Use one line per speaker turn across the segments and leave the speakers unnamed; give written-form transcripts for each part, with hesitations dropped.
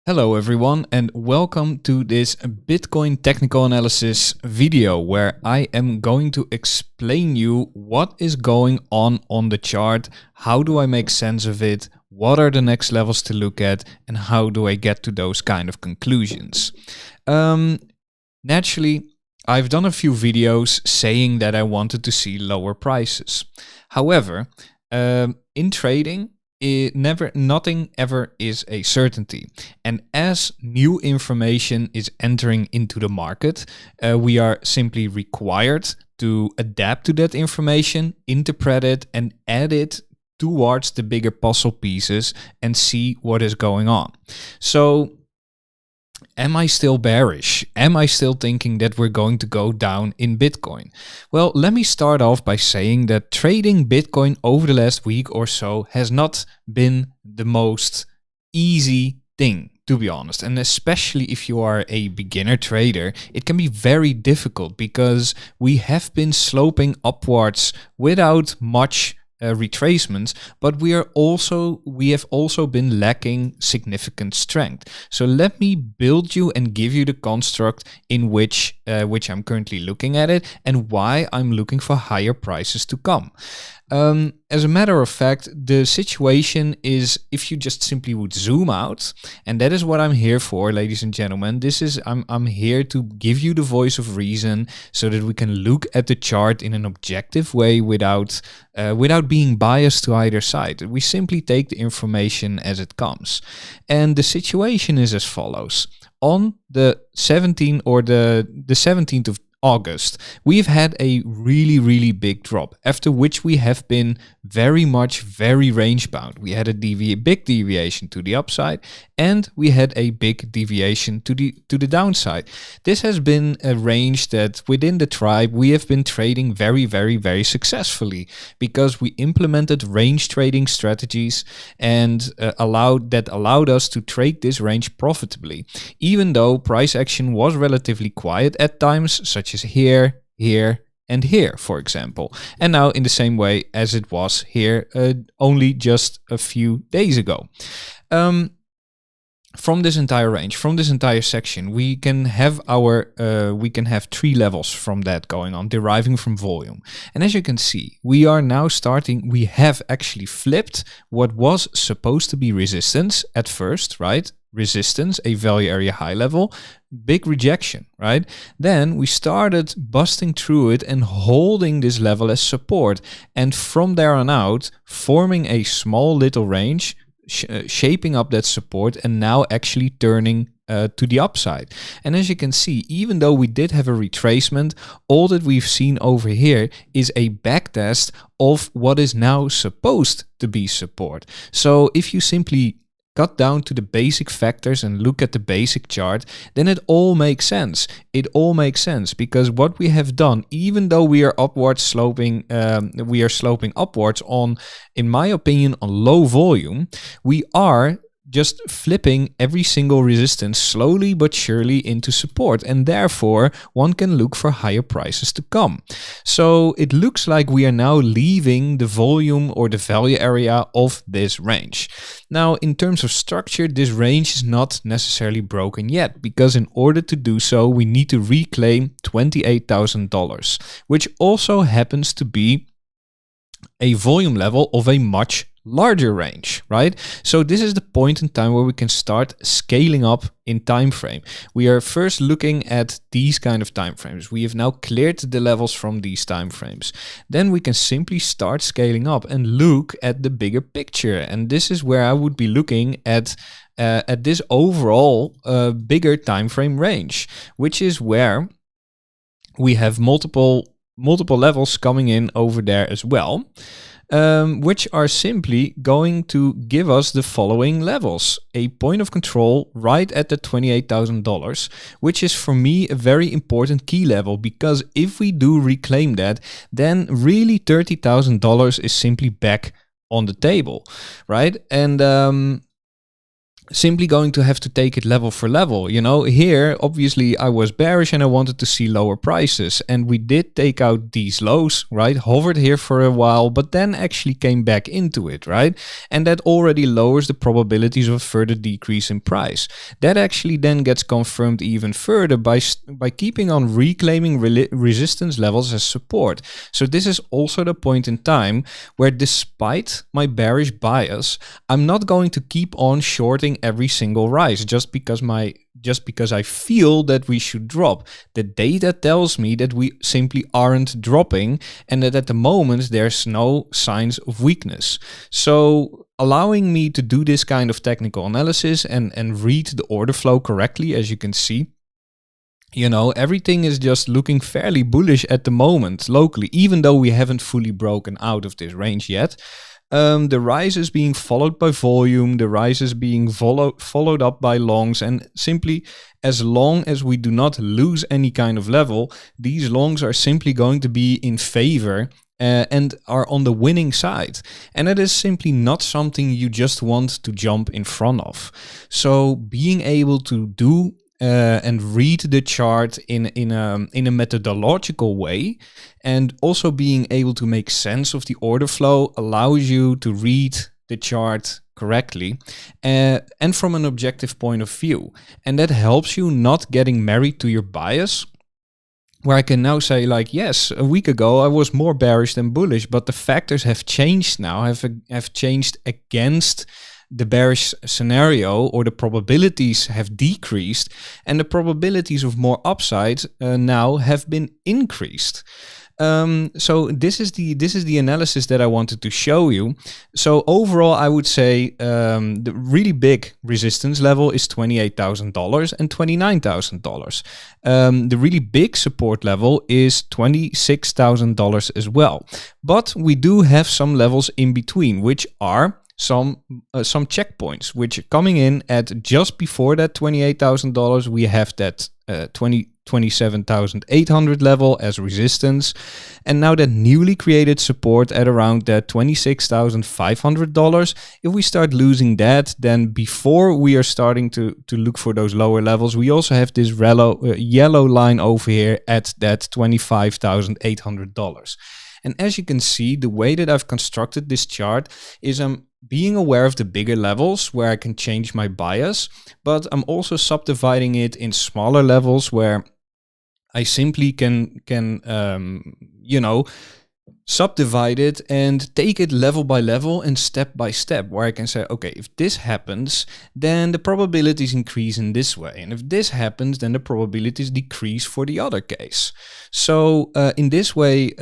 Hello everyone and welcome to this Bitcoin technical analysis video where I am going to explain you what is going on the chart, how do I make sense of it, what are the next levels to look at, and how do I get to those kind of conclusions. Naturally, I've done a few videos saying that I wanted to see lower prices. However, in trading, nothing ever is a certainty, and as new information is entering into the market, we are simply required to adapt to that information, interpret it, and add it towards the bigger puzzle pieces and see what is going on. So am I still bearish? Am I still thinking that we're going to go down in Bitcoin? Well, let me start off by saying that trading Bitcoin over the last week or so has not been the most easy thing, to be honest. And especially if you are a beginner trader, it can be very difficult because we have been sloping upwards without much retracements, but we have also been lacking significant strength. So let me build you and give you the construct in which I'm currently looking at it and why I'm looking for higher prices to come. As a matter of fact, the situation is, if you just simply would zoom out, and that is what I'm here for, ladies and gentlemen. I'm here to give you the voice of reason so that we can look at the chart in an objective way without being biased to either side. We simply take the information as it comes. And the situation is as follows. On the 17th of August, we've had a really big drop, after which we have been very range bound. We had a big deviation to the upside and we had a big deviation to the downside. This has been a range that within the tribe we have been trading very successfully because we implemented range trading strategies and allowed us to trade this range profitably, even though price action was relatively quiet at times, such as here, and here, for example, and now in the same way as it was here only just a few days ago. From this entire range, from this entire section, we can have three levels from that going on, deriving from volume. And as you can see, we have actually flipped what was supposed to be resistance at first, right? Resistance, a value area high level, big rejection, right? Then we started busting through it and holding this level as support. And from there on out, forming a small little range, shaping up that support and now actually turning to the upside. And as you can see, even though we did have a retracement, all that we've seen over here is a backtest of what is now supposed to be support. So if you simply cut down to the basic factors and look at the basic chart, then it all makes sense. It all makes sense because what we have done, even though we are sloping upwards on, in my opinion, on low volume, we are just flipping every single resistance slowly but surely into support, and therefore one can look for higher prices to come. So it looks like we are now leaving the volume or the value area of this range. Now, in terms of structure, this range is not necessarily broken yet, because in order to do so, we need to reclaim $28,000, which also happens to be a volume level of a much larger range, right? So this is the point in time where we can start scaling up in time frame. We are first looking at these kind of time frames. We have now cleared the levels from these time frames. Then we can simply start scaling up and look at the bigger picture. And this is where I would be looking at this overall bigger time frame range, which is where we have multiple levels coming in over there as well. Which are simply going to give us the following levels. A point of control right at the $28,000, which is for me a very important key level, because if we do reclaim that, then really $30,000 is simply back on the table, right? And simply going to have to take it level for level. You know, here, obviously I was bearish and I wanted to see lower prices, and we did take out these lows, right? Hovered here for a while, but then actually came back into it, right? And that already lowers the probabilities of further decrease in price. That actually then gets confirmed even further by keeping on reclaiming resistance levels as support. So this is also the point in time where, despite my bearish bias, I'm not going to keep on shorting every single rise just because I feel that we should drop. The data tells me that we simply aren't dropping, and that at the moment there's no signs of weakness. So allowing me to do this kind of technical analysis and read the order flow correctly, as you can see, you know, everything is just looking fairly bullish at the moment locally, even though we haven't fully broken out of this range yet. The rise is being followed by volume, the rise is being followed up by longs, and simply as long as we do not lose any kind of level, these longs are simply going to be in favor and are on the winning side. And it is simply not something you just want to jump in front of. So being able to do and read the chart in a methodological way, and also being able to make sense of the order flow, allows you to read the chart correctly and from an objective point of view. And that helps you not getting married to your bias, where I can now say, like, yes, a week ago I was more bearish than bullish, but the factors have changed now, have changed against the bearish scenario, or the probabilities have decreased, and the probabilities of more upside now have been increased. So this is the analysis that I wanted to show you. So overall, I would say the really big resistance level is $28,000 and $29,000. The really big support level is $26,000 as well. But we do have some levels in between, which are some checkpoints, which are coming in at just before that $28,000. We have that 27,800 level as resistance, and now that newly created support at around that $26,500. If we start losing that, then before we are starting to look for those lower levels, we also have this yellow line over here at that $25,800. And as you can see, the way that I've constructed this chart is I'm being aware of the bigger levels where I can change my bias, but I'm also subdividing it in smaller levels where I simply can subdivide it and take it level by level and step by step, where I can say, okay, if this happens, then the probabilities increase in this way. And if this happens, then the probabilities decrease for the other case. So in this way,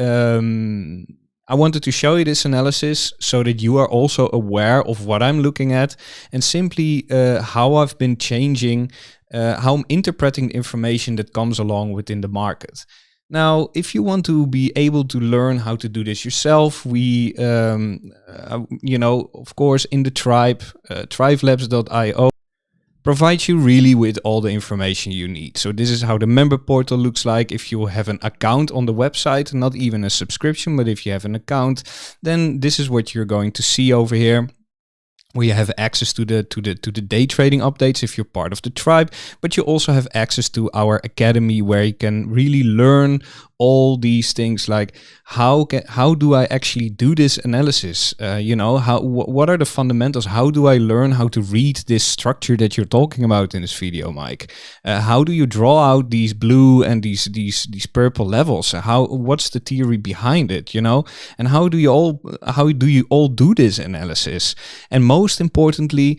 I wanted to show you this analysis so that you are also aware of what I'm looking at, and simply how I've been changing, how I'm interpreting the information that comes along within the market. Now, if you want to be able to learn how to do this yourself, we, of course, in the tribe, trivelabs.io, provides you really with all the information you need. So this is how the member portal looks like. If you have an account on the website, not even a subscription, but if you have an account, then this is what you're going to see over here. We have access to the day trading updates if you're part of the tribe, but you also have access to our academy, where you can really learn all these things, like how do I actually do this analysis? What are the fundamentals? How do I learn how to read this structure that you're talking about in this video, Mike? How do you draw out these blue and these purple levels? What's the theory behind it? And how do you all do this analysis? And most importantly,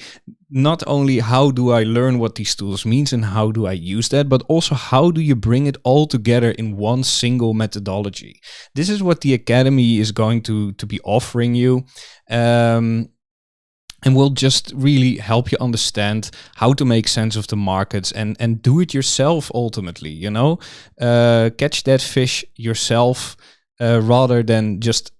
not only how do I learn what these tools means and how do I use that, but also how do you bring it all together in one single methodology? This is what the Academy is going to be offering you. And will just really help you understand how to make sense of the markets and do it yourself ultimately, catch that fish yourself rather than just,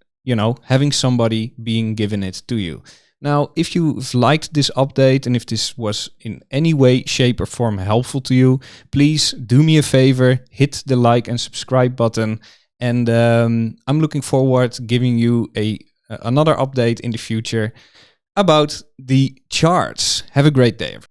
having somebody being given it to you. Now, if you've liked this update and if this was in any way, shape or form helpful to you, please do me a favor, hit the like and subscribe button. And I'm looking forward to giving you another update in the future. about the charts. Have a great day.